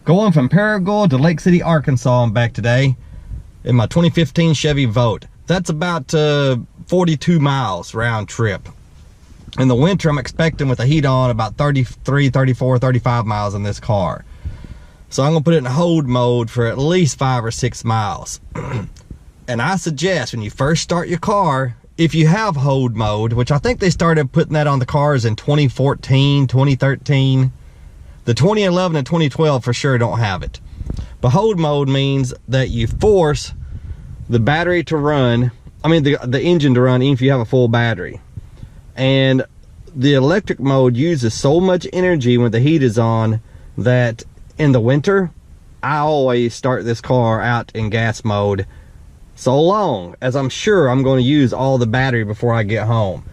Going from Paragould to Lake City, Arkansas and back today in my 2015 Chevy Volt. That's about 42 miles round trip. In the winter, I'm expecting with the heat on about 33, 34, 35 miles in this car. So I'm gonna put it in hold mode for at least 5 or 6 miles. And I suggest when you first start your car, if you have hold mode, which I think they started putting that on the cars in 2014, 2013. The 2011 and 2012 for sure don't have it. But hold mode means that you force the battery to run, I mean the engine to run even if you have a full battery. And the electric mode uses so much energy when the heat is on that in the winter, I always start this car out in gas mode so long as I'm sure I'm going to use all the battery before I get home.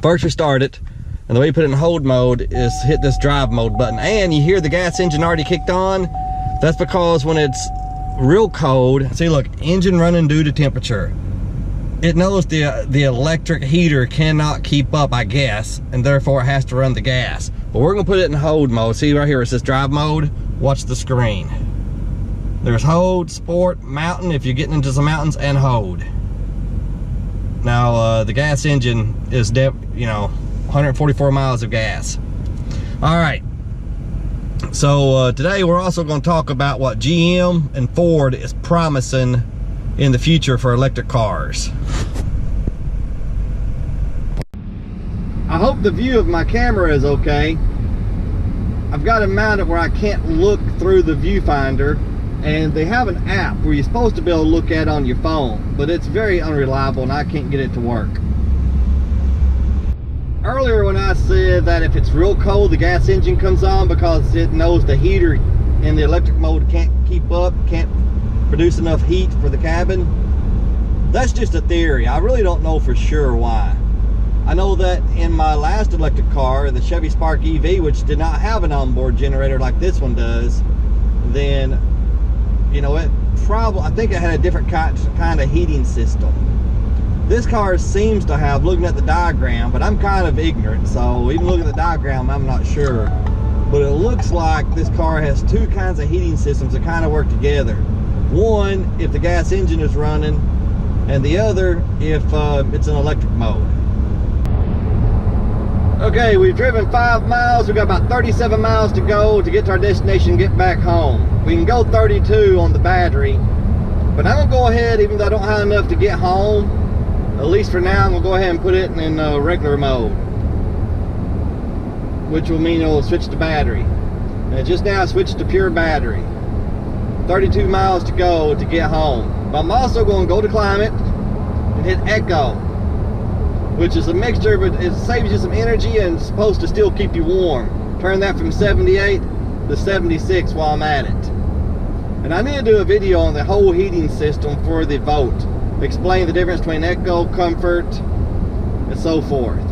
First we start it, and the way you put it in hold mode is hit this drive mode button, and you hear the gas engine already kicked on. That's because when it's real cold, see look, engine running due to temperature. It knows the electric heater cannot keep up, I guess, and therefore it has to run the gas. But we're gonna put it in hold mode. See right here, it says drive mode. Watch the screen. There's hold, sport, mountain, if you're getting into some mountains, and hold. Now the gas engine is, 144 miles of gas. All right. So today we're also going to talk about what GM and Ford is promising in the future for electric cars. I hope the view of my camera is okay. I've got it mounted where I can't look through the viewfinder, and they have an app where you're supposed to be able to look at on your phone, but it's very unreliable and I can't get it to work. Earlier when I said that if it's real cold, the gas engine comes on because it knows the heater in the electric mode can't keep up, can't produce enough heat for the cabin. That's just a theory. I really don't know for sure why. I know that in my last electric car, the Chevy Spark EV, which did not have an onboard generator like this one does, then, it probably, I think it had a different kind of heating system. This car seems to have, looking at the diagram, but I'm kind of ignorant, so even looking at the diagram, I'm not sure. But it looks like this car has two kinds of heating systems that kind of work together. One, if the gas engine is running, and the other, if it's in electric mode. Okay, we've driven 5 miles. We've got about 37 miles to go to get to our destination and get back home. We can go 32 on the battery, but I'm gonna go ahead, even though I don't have enough to get home, at least for now, I'm gonna go ahead and put it in regular mode, which will mean it'll switch to battery. And just now I switched to pure battery. 32 miles to go to get home. But I'm also going to go to climate and hit echo, which is a mixture, but it saves you some energy and it's supposed to still keep you warm. Turn that from 78 to 76 while I'm at it. And I need to do a video on the whole heating system for the Volt. Explain the difference between echo, comfort, and so forth.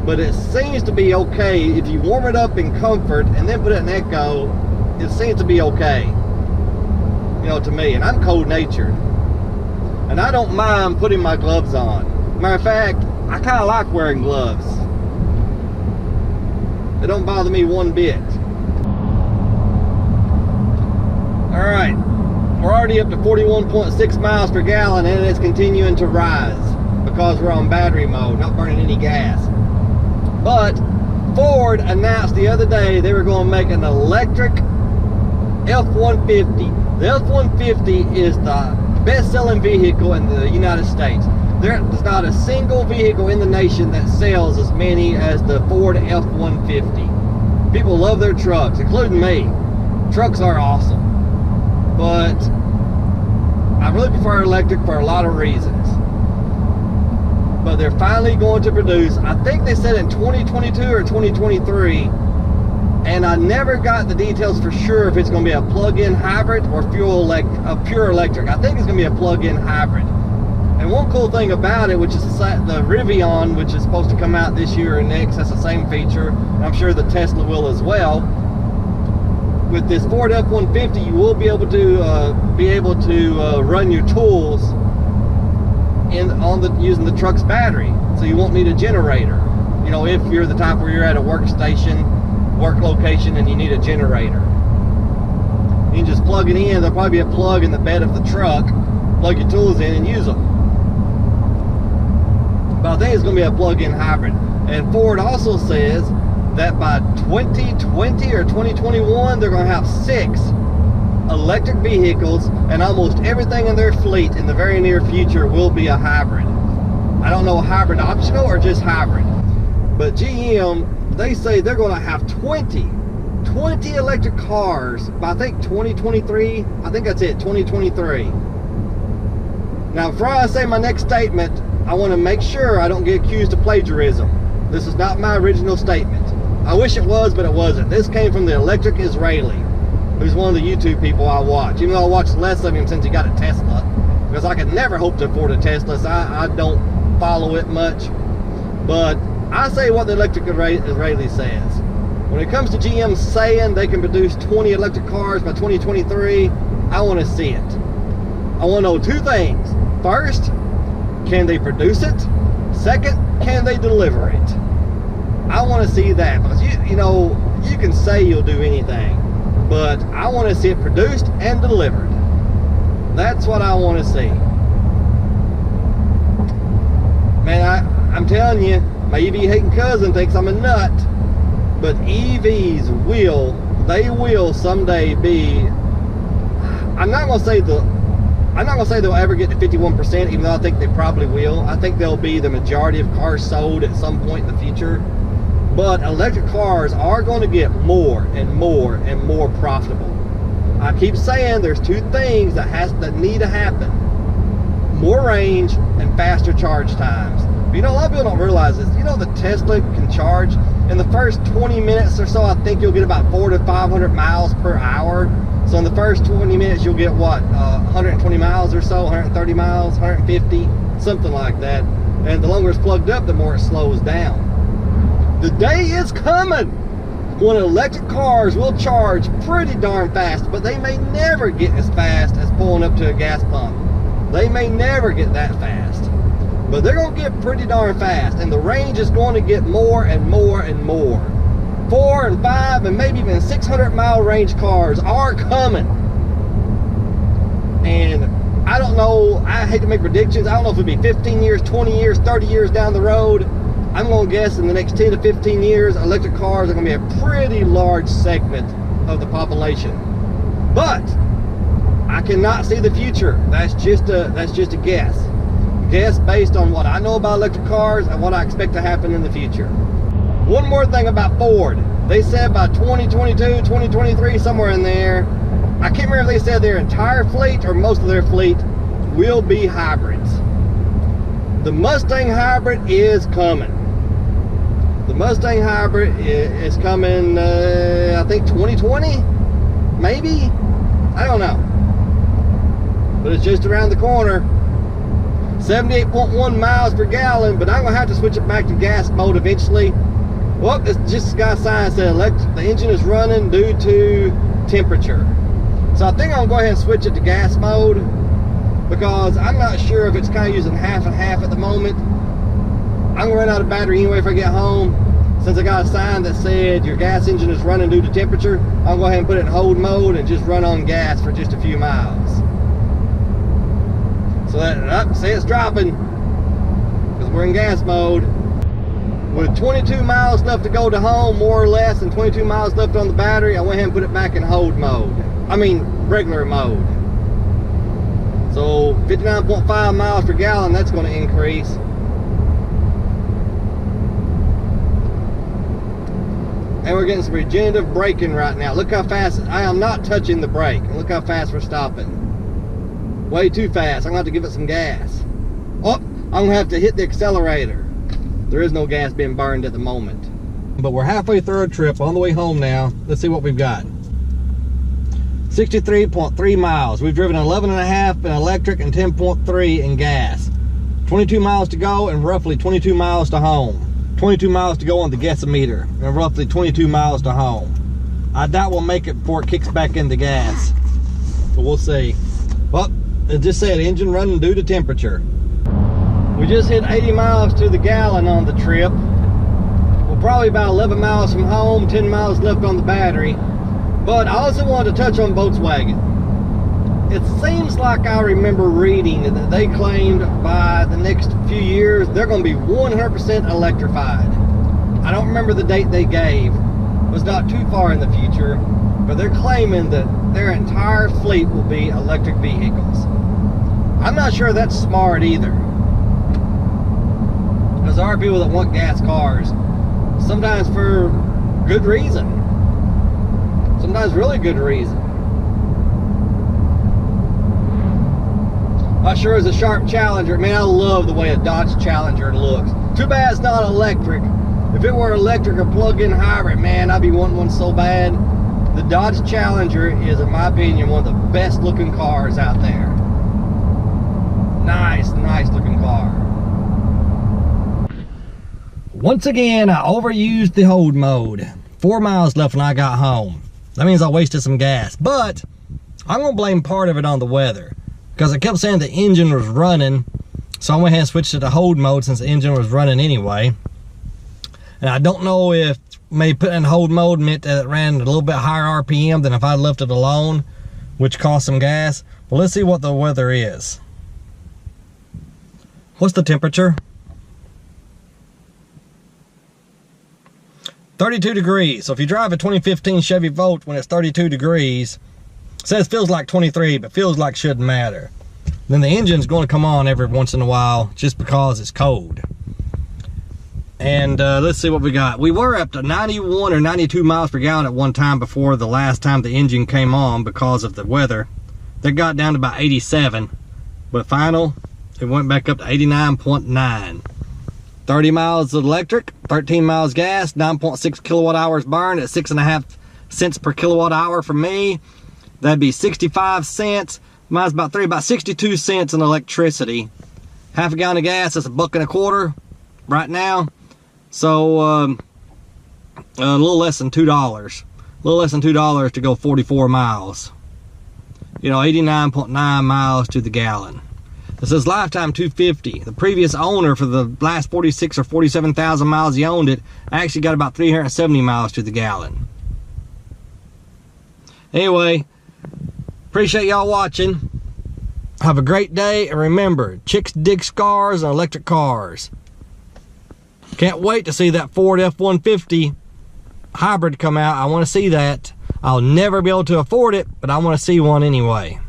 But it seems to be okay if you warm it up in comfort and then put it in echo. It seems to be okay, to me. And I'm cold natured, and I don't mind putting my gloves on. Matter of fact, I kind of like wearing gloves. They don't bother me one bit. All right. We're already up to 41.6 miles per gallon, and it's continuing to rise because we're on battery mode, not burning any gas. But Ford announced the other day they were going to make an electric F-150. The F-150 is the best-selling vehicle in the United States. There's not a single vehicle in the nation that sells as many as the Ford F-150. People love their trucks, including me. Trucks are awesome. But I really prefer electric for a lot of reasons. But they're finally going to produce, I think they said in 2022 or 2023, and I never got the details for sure if it's going to be a plug-in hybrid or pure electric. I think it's going to be a plug-in hybrid. And one cool thing about it, which is the Rivian, which is supposed to come out this year or next, that's the same feature. I'm sure the Tesla will as well. With this Ford F-150, you will be able to run your tools using the truck's battery, so you won't need a generator. If you're the type where you're at a workstation, work location, and you need a generator. You can just plug it in. There'll probably be a plug in the bed of the truck. Plug your tools in and use them. But I think it's going to be a plug-in hybrid. And Ford also says that by 2020 or 2021, they're going to have 6 electric vehicles, and almost everything in their fleet in the very near future will be a hybrid. I don't know, hybrid optional or just hybrid. But GM, they say they're going to have 20 electric cars by, I think, 2023. I think that's it, 2023. Now, before I say my next statement, I want to make sure I don't get accused of plagiarism. This is not my original statement. I wish it was, but it wasn't. This came from the Electric Israeli, who's one of the YouTube people I watch. Even though I watch less of him since he got a Tesla, because I could never hope to afford a Tesla, so I don't follow it much. But I say what the Electric Israeli says. When it comes to GM saying they can produce 20 electric cars by 2023, I want to see it. I want to know 2 things. First, can they produce it? Second, can they deliver it? I want to see that, because you know, you can say you'll do anything, but I want to see it produced and delivered. That's what I want to see. Man, I'm telling you, my EV hating cousin thinks I'm a nut, but EVs will someday be, I'm not gonna say they'll ever get to 51%, even though I think they probably will. I think they'll be the majority of cars sold at some point in the future. But electric cars are going to get more and more and more profitable. I keep saying there's 2 things that need to happen: more range and faster charge times. But you know, a lot of people don't realize this. You know, the Tesla can charge in the first 20 minutes or so. I think you'll get about 400 to 500 miles per hour. So in the first 20 minutes, you'll get what, 120 miles or so, 130 miles, 150, something like that. And the longer it's plugged up, the more it slows down. The day is coming when electric cars will charge pretty darn fast, but they may never get as fast as pulling up to a gas pump. They may never get that fast, but they're going to get pretty darn fast, and the range is going to get more and more and more. 4 and 5 and maybe even 600-mile range cars are coming. And I don't know, I hate to make predictions. I don't know if it'll be 15 years, 20 years, 30 years down the road. I'm going to guess in the next 10 to 15 years, electric cars are going to be a pretty large segment of the population. But I cannot see the future. That's just a guess. Guess based on what I know about electric cars and what I expect to happen in the future. One more thing about Ford. They said by 2022, 2023, somewhere in there, I can't remember if they said their entire fleet or most of their fleet will be hybrids. The Mustang hybrid is coming. The Mustang hybrid is coming, I think 2020, maybe? I don't know. But it's just around the corner. 78.1 miles per gallon, but I'm going to have to switch it back to gas mode eventually. Well, it's just a guy sign said the engine is running due to temperature. So I think I'm going to go ahead and switch it to gas mode, because I'm not sure if it's kind of using half and half at the moment. I'm going to run out of battery anyway if I get home. Since I got a sign that said your gas engine is running due to temperature, I'll go ahead and put it in hold mode and just run on gas for just a few miles. So that, see, it's dropping, because we're in gas mode. With 22 miles left to go to home, more or less, and 22 miles left on the battery, I went ahead and put it back in hold mode. I mean, regular mode. So 59.5 miles per gallon, that's going to increase. And we're getting some regenerative braking right now. Look how fast, I am not touching the brake. Look how fast we're stopping. Way too fast. I'm going to have to give it some gas. Oh, I'm going to have to hit the accelerator. There is no gas being burned at the moment. But we're halfway through our trip, on the way home now. Let's see what we've got. 63.3 miles. We've driven 11.5 in electric and 10.3 in gas. 22 miles to go and roughly 22 miles to home. 22 miles to go on the gasometer and roughly 22 miles to home. I doubt we'll make it before it kicks back into gas, but we'll see. Well, it just said engine running due to temperature. We just hit 80 miles to the gallon on the trip. We're probably about 11 miles from home, 10 miles left on the battery. But I also wanted to touch on Volkswagen. It seems like I remember reading that they claimed by the next few years they're going to be 100% electrified. I don't remember the date they gave. It was not too far in the future, but they're claiming that their entire fleet will be electric vehicles. I'm not sure that's smart either, because there are people that want gas cars, sometimes for good reason, sometimes really good reason. Not sure as a sharp Challenger. Man, I love the way a Dodge Challenger looks. Too bad it's not electric. If it were electric or plug-in hybrid, man, I'd be wanting one so bad. The Dodge Challenger is, in my opinion, one of the best looking cars out there. Nice looking car. Once again, I overused the hold mode. 4 miles left when I got home. That means I wasted some gas, but I'm gonna blame part of it on the weather, because I kept saying the engine was running, so I went ahead and switched to the hold mode since the engine was running anyway. And I don't know if maybe putting in hold mode meant that it ran a little bit higher RPM than if I left it alone, which cost some gas. Well, let's see what the weather is. What's the temperature? 32 degrees. So if you drive a 2015 Chevy Volt when it's 32 degrees, it says feels like 23, but feels like shouldn't matter. Then the engine's going to come on every once in a while just because it's cold. And let's see what we got. We were up to 91 or 92 miles per gallon at one time before the last time the engine came on because of the weather. That got down to about 87, but final, it went back up to 89.9. 30 miles electric, 13 miles gas, 9.6 kilowatt hours burned at 6.5 cents per kilowatt hour for me. That'd be 65 cents. Mine's about 62 cents in electricity. Half a gallon of gas, that's $1.25 right now. So a little less than $2. A little less than $2 to go 44 miles. You know, 89.9 miles to the gallon. This says lifetime 250. The previous owner, for the last 46 or 47,000 miles he owned it, actually got about 370 miles to the gallon. Anyway, appreciate y'all watching. Have a great day, and remember, chicks dig scars on electric cars. Can't wait to see that Ford F-150 hybrid come out. I want to see that. I'll never be able to afford it, but I want to see one anyway.